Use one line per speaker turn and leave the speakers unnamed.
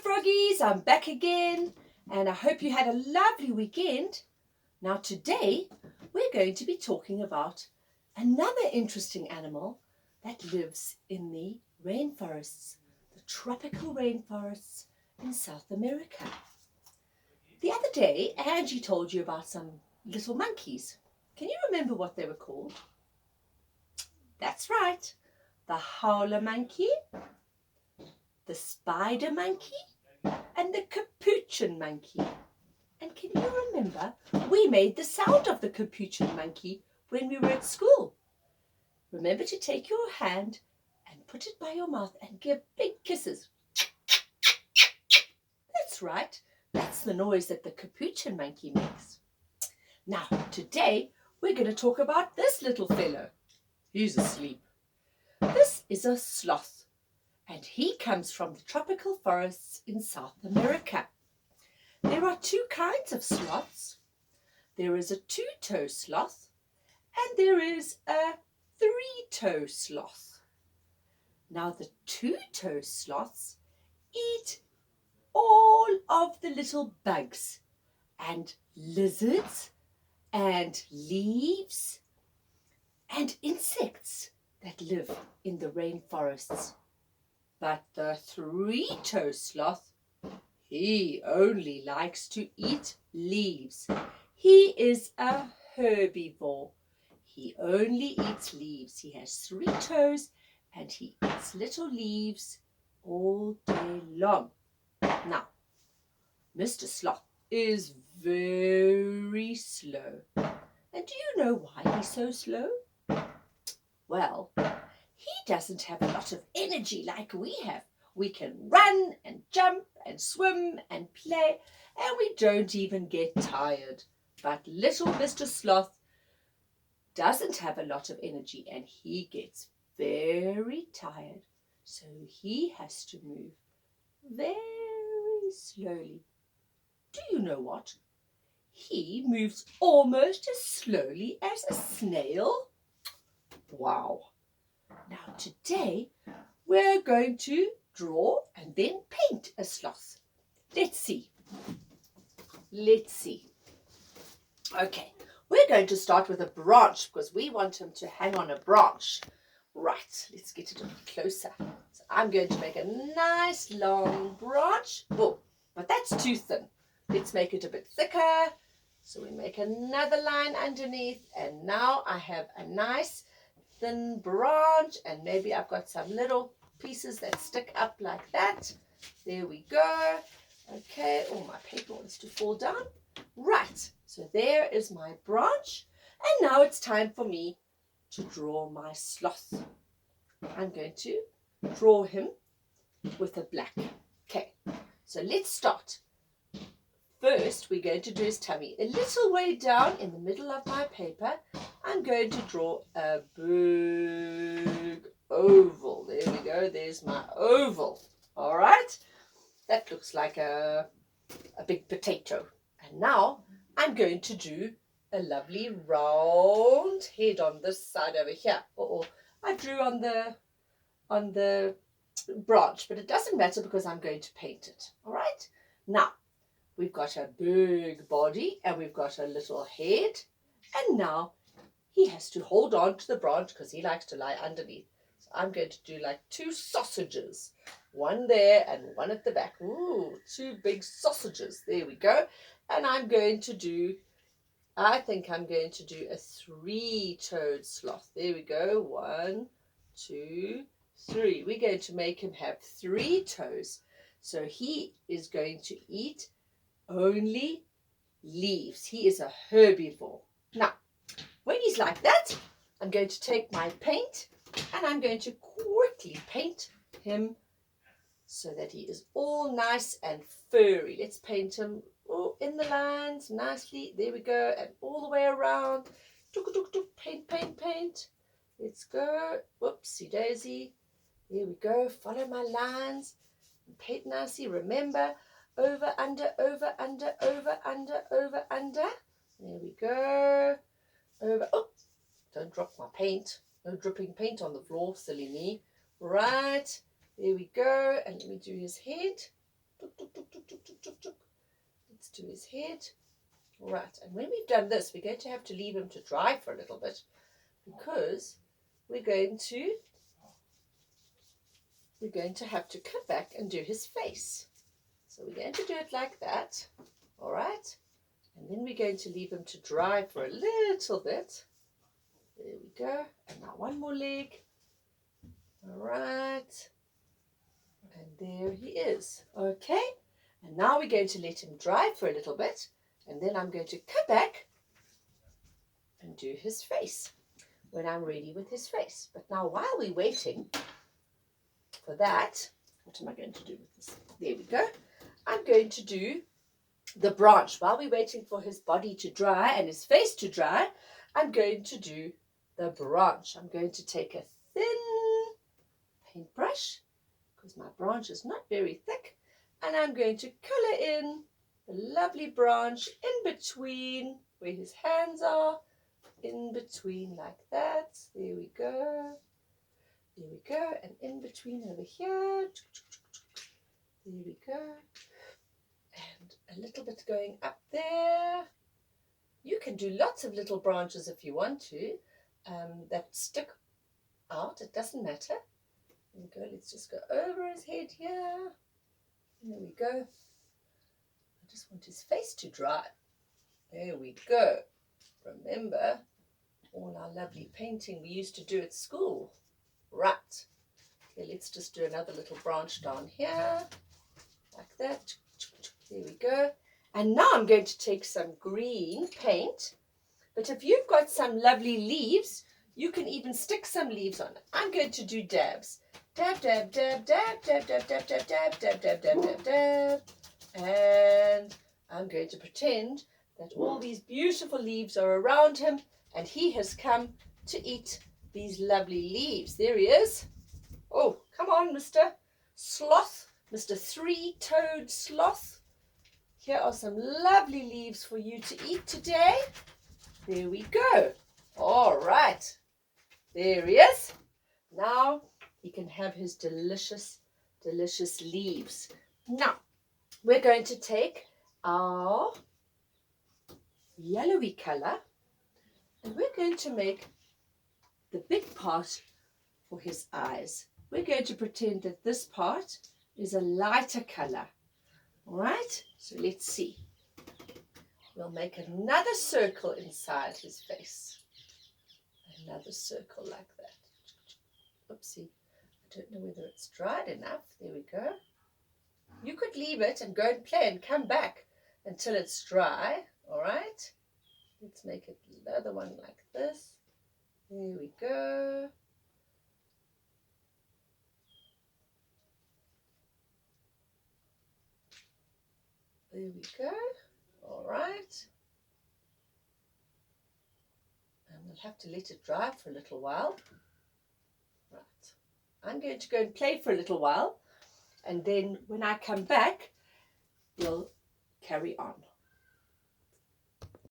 Froggies, I'm back again, and I hope you had a lovely weekend. Now today we're going to be talking about another interesting animal that lives in the rainforests, the tropical rainforests in South America. The other day Angie told you about some little monkeys. Can you remember what they were called? That's right, the howler monkey, the spider monkey, and the capuchin monkey. And can you remember, we made the sound of the capuchin monkey when we were at school. Remember to take your hand and put it by your mouth and give big kisses. That's right, that's the noise that the capuchin monkey makes. Now, today we're going to talk about this little fellow. He's asleep. This is a sloth, and he comes from the tropical forests in South America. There are two kinds of sloths. There is a two-toe sloth and there is a three-toe sloth. Now the two-toe sloths eat all of the little bugs and lizards and leaves and insects that live in the rainforests. But the three-toe sloth, he only likes to eat leaves. He is a herbivore. He only eats leaves. He has 3 toes and he eats little leaves all day long. Now, Mr. Sloth is very slow. And do you know why he's so slow? Well, he doesn't have a lot of energy like we have. We can run and jump and swim and play, and we don't even get tired. But little Mr. Sloth doesn't have a lot of energy and he gets very tired. So he has to move very slowly. Do you know what? He moves almost as slowly as a snail. Wow. Now today we're going to draw and then paint a sloth. Let's see. Okay, we're going to start with a branch because we want him to hang on a branch. Right, let's get it a bit closer. So I'm going to make a nice long branch. Oh, but that's too thin. Let's make it a bit thicker. So we make another line underneath, and now I have a nice thin branch, and maybe I've got some little pieces that stick up like that. There we go. Okay, my paper wants to fall down. Right, so there is my branch, and now it's time for me to draw my sloth. I'm going to draw him with a black. Okay, so let's start. First, we're going to do his tummy. A little way down in the middle of my paper, I'm going to draw a big oval. There we go. There's my oval. All right. That looks like a big potato. And now I'm going to do a lovely round head on this side over here. I drew on the branch, but it doesn't matter because I'm going to paint it. All right. Now, we've got a big body and we've got a little head. And now he has to hold on to the branch because he likes to lie underneath. So I'm going to do like 2 sausages. One there and one at the back. Ooh, 2 big sausages. There we go. And I think I'm going to do a 3-toed sloth. There we go. 1, 2, 3. We're going to make him have 3 toes. So he is going to eat only leaves. He is a herbivore. Now, when he's like that, I'm going to take my paint and I'm going to quickly paint him so that he is all nice and furry. Let's paint him in the lines nicely. There we go. And all the way around. Paint, paint, paint. Let's go. Whoopsie daisy. There we go. Follow my lines. Paint nicely. Remember, over, under, over, under, over, under, over, under. There we go. Over. Oh, don't drop my paint. No dripping paint on the floor, silly me. Right. There we go. And let me do his head. Let's do his head. Right, and when we've done this, we're going to have to leave him to dry for a little bit because we're going to have to come back and do his face. So we're going to do it like that, all right? And then we're going to leave him to dry for a little bit. There we go. And now one more leg. All right. And there he is. Okay. And now we're going to let him dry for a little bit. And then I'm going to come back and do his face when I'm ready with his face. But now while we're waiting for that, what am I going to do with this? There we go. I'm going to do the branch. While we're waiting for his body to dry and his face to dry, I'm going to do the branch. I'm going to take a thin paintbrush because my branch is not very thick, and I'm going to color in the lovely branch in between where his hands are, in between like that. There we go. There we go. And in between over here. There we go. And a little bit going up there. You can do lots of little branches if you want to that stick out. It doesn't matter. There we go. Let's just go over his head here. There we go. I just want his face to dry. There we go. Remember all our lovely painting we used to do at school. Right. Okay, let's just do another little branch down here. Like that. There we go. And now I'm going to take some green paint. But if you've got some lovely leaves, you can even stick some leaves on it. I'm going to do dabs. Dab, dab, dab, dab, dab, dab, dab, dab, dab, dab, dab, dab, dab, dab. And I'm going to pretend that all these beautiful leaves are around him and he has come to eat these lovely leaves. There he is. Oh, come on, Mr. Sloth, Mr. Three-toed Sloth. Here are some lovely leaves for you to eat today. There we go. All right. There he is. Now he can have his delicious, delicious leaves. Now, we're going to take our yellowy color and we're going to make the big part for his eyes. We're going to pretend that this part is a lighter color. All right, so let's see. We'll make another circle inside his face. Another circle like that. Oopsie, I don't know whether it's dried enough. There we go. You could leave it and go and play and come back until it's dry. All right, let's make it another one like this. There we go. There we go. All right. And we'll have to let it dry for a little while. Right. I'm going to go and play for a little while. And then when I come back, we'll carry on.